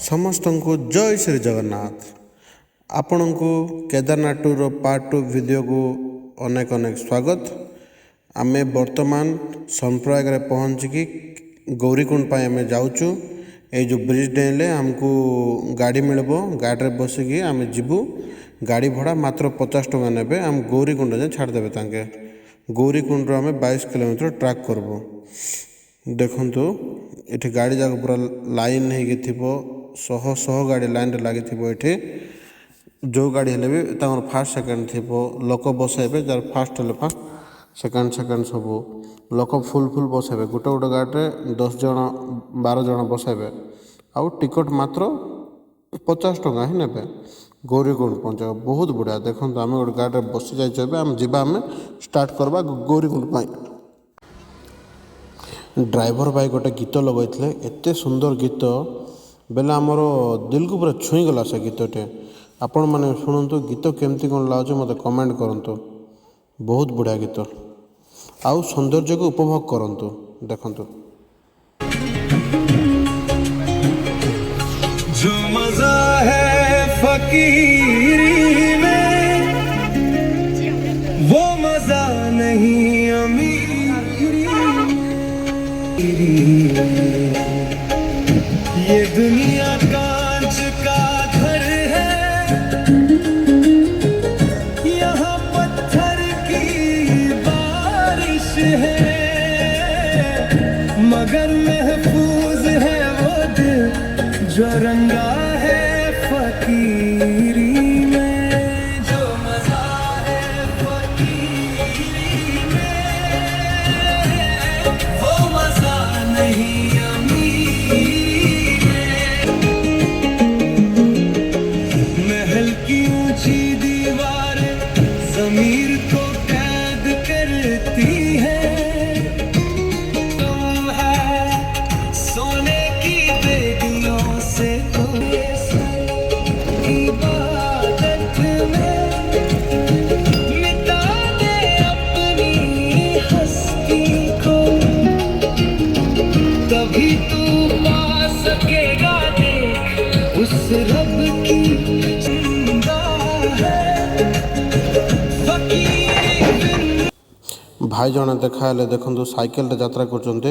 समस्त को जय श्री जगन्नाथ। आपण को केदारनाथ टूर पार्ट 2 वीडियो को अनेक अनेक स्वागत। आमे वर्तमान सोनप्रयाग रे पहुँचिकी गौरीकुंड पाई आमे जाऊचु। ये जो ब्रिज डेले हमको गाड़ी मिलबो, गाड़ी रे बसिकी आमे जिबू। गाड़ी भड़ा मात्र 50 टका नेबे। हम गौरीकुंड जे छाड़ देबे तांके। गौरीकुंड रो आमे 22 किलोमीटर ट्रैक करबो। देखंतु एठी गाड़ी जाक पूरा लाइन हेगी थिबो, शह शह गाड़ी लाइन रे लागी थिबो। एठी जो गाड़ी हेले भी तांकर फास्ट सेकंड थिबो, लोक बसाइबे जार फास्ट हेले फास्ट सेकंड सब लोक फुल फुल बसाइबे। गोटे गोटे गाड़ी रे 10 जन 12 जन बसाइबे। आउ टिकट मात्र 50 टका ही नेबे। गौरीकुंड पहुँचा बहुत बढ़िया। देखंतु आमे गोटे गाड़ी रे बसी जाइछबे। हम जिबा आमे स्टार्ट करबा गौरीकुंड पाई। ड्राइवर भाई गोटे गीत लगैथिले, एते सुंदर गीत बेले आमर दिल को पूरा छुई गला से गीतटे। आपण माने शुणु गीत केमती कौन लागे मत कमेंट करंतु। बहुत बढ़िया गीत। आउ सौंदर्य को उपभोग करंतु। देखंतु जो मजा है फकीरी में वो मजा नहीं अमीरी में। ये दुनिया कांच का घर है, यहाँ पत्थर की बारिश है, मगर महफूज है वो दिल जो रंगा है फकीरी में। जो मजा है फकीरी में वो मजा नहीं अमीरी में। महल की ऊंची दीवारें ज़मीर को कैद करती है, तो है सोने की बेदियों से इबादत में मिटा दे अपनी हस्ती को, तभी तू पा सकेगा देख उस रब की जिंदा है फकीर। भाई जने देखाले देखंतु साइकेल रे यात्रा करचंते।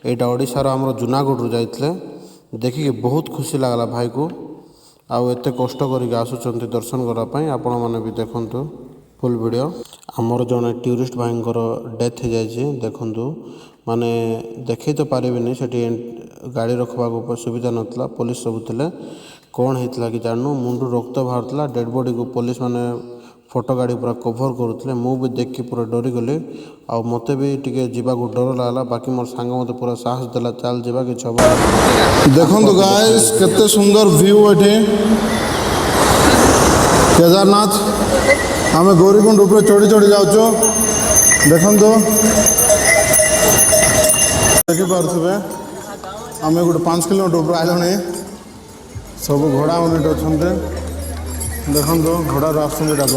एटा ओडिसा रो हमर जुनागढ़ रु जाइतले। देखिके बहुत खुशी लागला भाई को। आउ एते कष्ट करिके आसुचंती दर्शन करा पई। आपण माने भी देखंतु फुल वीडियो। हमर जने टूरिस्ट भाईंकर डेथ हो जाइए। देखंतु माने देखै तो पारिबेनी, सेठी गाड़ी रखबा को सुविधा नथला। पुलिस सब थिले। कौन हेतला कि जानू मुंडू रक्त बाहरला। डेड बॉडी को पुलिस माने फोटो गाड़ी पूरा कभर करुले। मु भी देख के पूरा डरी गली। आ मते भी टिके जीवा को डर लागला। बाकी मोर सांग मते पूरा साहस देला, चल जीवा कि छबा। देखो गाइस केते सुंदर व्यू एठे केदारनाथ। आमे गौरीकुंड ऊपर चढ़ी चढ़ी जाउछो। देखंतो देखि पारथबे आमे गोटे 5 किलोमीटर ऊपर आइलने। सब घोड़ा मन अछंते। देखंतो घोड़ा रास्ता में गध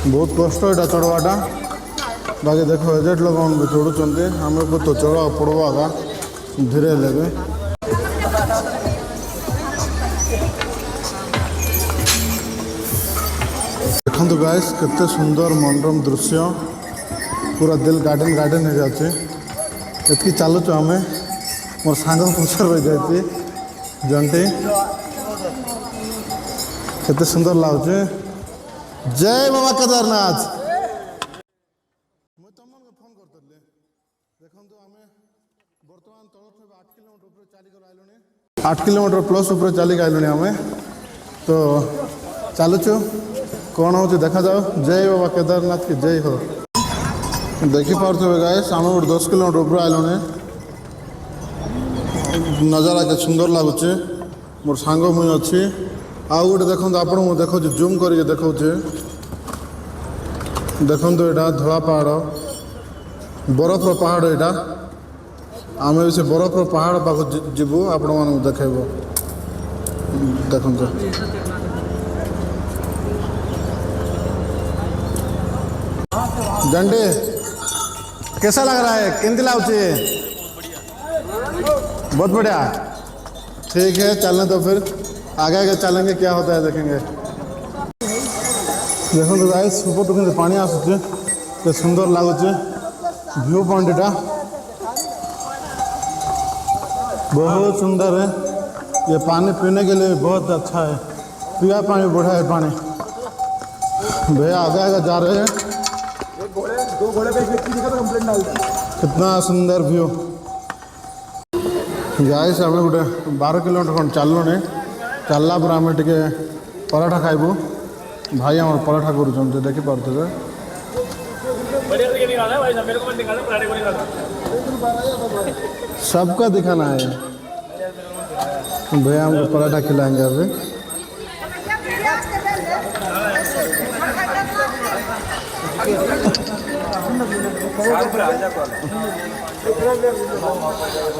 बहुत कष्ट एटा चढ़वाटा। बाकी देखो एजेड लोग भी चढ़ुचंते। आमे को तो चढ़ा पड़वा आगा धीरे लगे। देखो गाइस केते सुंदर मनोरम दृश्य। पूरा दिल गार्डन गार्डन हो जाए। एतकी चलुच आम मोर सांग पछर रही जाए जंटी। केते सुंदर लगुचे। जय बाबा केदारनाथ। मुझे तुमको फोन करते देखो आम बर्तमान तल 8 किलोमीटर ऊपर चली 8 किलोमीटर प्लस ऊपर चलिक आइलुनी आम। तो चलुचु कौन हो देखा जाओ। जय बाबा केदारनाथ की जय हो। देखी पारे गाइस आम गोटे 10 किलोमीटर ऊपर आइलुनी। नजारा के सुंदर लगुचे। मोर सांग मुई अच्छी। आउ गोटे देखो आप देखो जूम करके देखा देखो यहाँ धला पहाड़ बरफ पहाड़। यहाँ आम भी से बरफ पहाड़ पाख जीवु आपण मान देखेब। देखो जंडे कैसा लग रहा है? केंती लाउची? बहुत बढ़िया। ठीक है चलें तो फिर आगे आगे चलेंगे क्या होता है देखेंगे। देखो तो गाइस ऊपर तो किंतु पानी आसुचे के सुंदर लगुचे व्यू पॉइंट टा बहुत सुंदर है। ये पानी पीने के लिए बहुत अच्छा है, पिया पानी बढ़ा है पानी। भैया आगे आगे जा रहे हैं। दो घोड़े पे व्यक्ति दिखा तो कंप्लेंट डाल दे। कितना सुंदर व्यू गाइस। आम गोटे 12 किलोमीटर खंड चलु चलला पर आम टे पराठा खाइबू। भाई आम पराठा कर देखिपे सबका दिखाना है। भैया हमको पराठा खिलाएंगे अभी।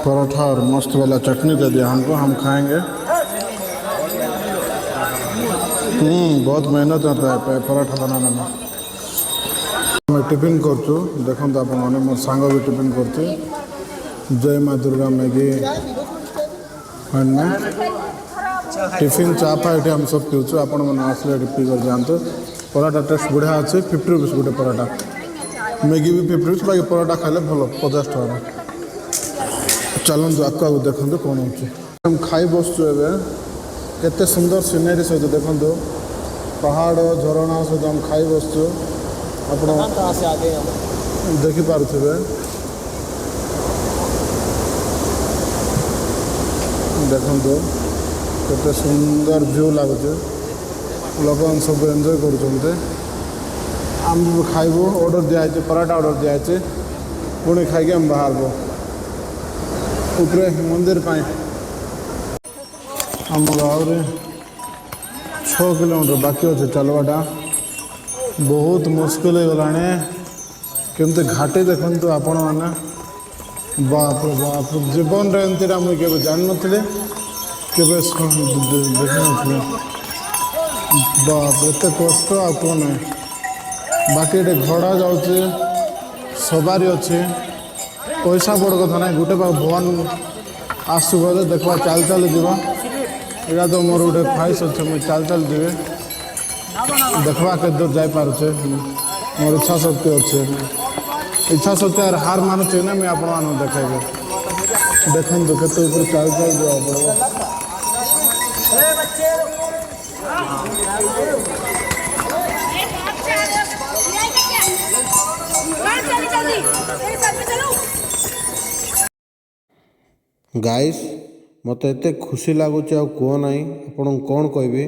पराठा और मस्त वाला चटनी दे दिया हमको, हम खाएंगे। बहुत मेहनत होता है पराठा बनाने में। मैं टिफिन करचु देखो आप मोर सांग भी टिफिन कर जय माँ दुर्गा मैगी टिफिन चापा ये हम सब पीछू आपण मैंने आसले पी कर जातु। पराठा टेस्ट बढ़िया अच्छे 50 रुपीस गोटे पराठा, मैगी भी 50 रुपीस, बाकी पराठा खाइले भल 50 टका। चलतु आगे आगे देखते कौन हो हम खाई बसचु ए केते सुंदर सीनेरी सहित देखो पहाड़ झरणा सहित हम खाई बसचु। आप देखिपे देखो केते सुंदर व्यू लगुचे, लोक सब एंजॉय कर। आम खाइबू ऑर्डर दिखाई पराठा ऑर्डर दिखाई पुणी खाई आम बाहर ऊपर मंदिर पाई। आम गाँव 6 किलोमीटर बाकी अच्छे चलवाटा बहुत मुस्किल हो गला। केमती घाटी देखु आपण मैंने बाप रे बाप जीवन एमती मुझे के जान नी के देख नी बाप एत कष्ट आ कौन है। बाकी ये घोड़ा जाऊे सवारी अच्छे पैसा बड़ कथा ना गोटे भगवान आसु गले देखा चाल चाल जावा। यहाँ तो मोर गोटे ख्वाहिश अच्छे मुझे चाल चाल जी देखा के दूर जापे मोर इच्छा शक्ति अच्छे। इच्छा शक्ति यार हार मानुचे ना मैं आपण देखेबे देखु केते ऊपर चाल चाल जावा पड़ो। गाइस मत एत खुशी लगुच कह ना आपन कौन कहबी।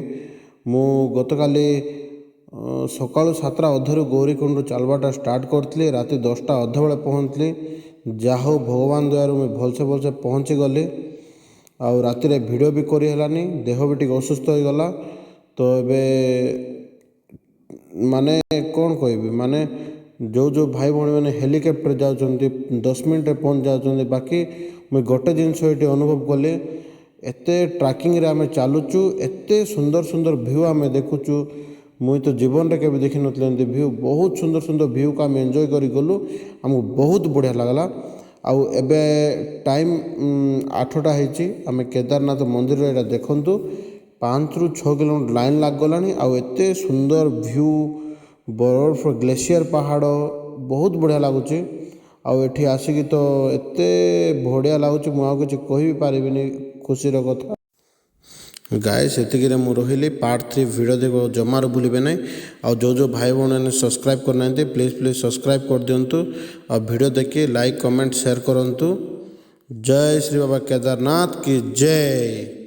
मु गतकाली सकाल 7टा अधरू गौरीकुंड चलवाटा स्टार्ट करी राति 10टा अध बेले पहुँचली। जाहो भगवान दयारू मुझे भलसे भलसे पहुँची गली। आउ राति भिडियो भी करनी देह भी टी असुस्थ हो गला। तो ये माने कौन कहबी माने जो जो भाई भाई मैंने हेलिकॉप्टर जाऊँच 10 मिनट पहुँच जाऊँ। बाकी मुझे गोटे जिनस ये अनुभव कली एत ट्रैकिंग रे आम चलुचु एत सुंदर सुंदर व्यू आम देखुचु। मुई तो जीवन में केवे देखी नी व्यू बहुत सुंदर सुंदर व्यू को आम एंजॉय करी गलु। आमको बहुत बढ़िया लगला। आउ एबे टाइम 8टा होती आम केदारनाथ मंदिर एटा देखु 5 ରୁ 6 किलोमीटर लाइन लग गला। आउ एत सुंदर व्यू बर्फ ग्लेशियर पहाड़ बहुत बढ़िया लगुच। आउ एठी आसिकी तो एते बढ़िया लगुच मुझे किसी कहि पारिबिनी खुशीर कथा। गाइस एतिक मु रही पार्ट 3 वीडियो देखो जमार भूलिबे ना। आ जो भाई भाई ने सब्सक्राइब करना प्लीज़ प्लीज़ सब्सक्राइब कर दिंतु। आ वीडियो देखिए लाइक कमेंट शेयर करूँ। जय श्री बाबा केदारनाथ की जय।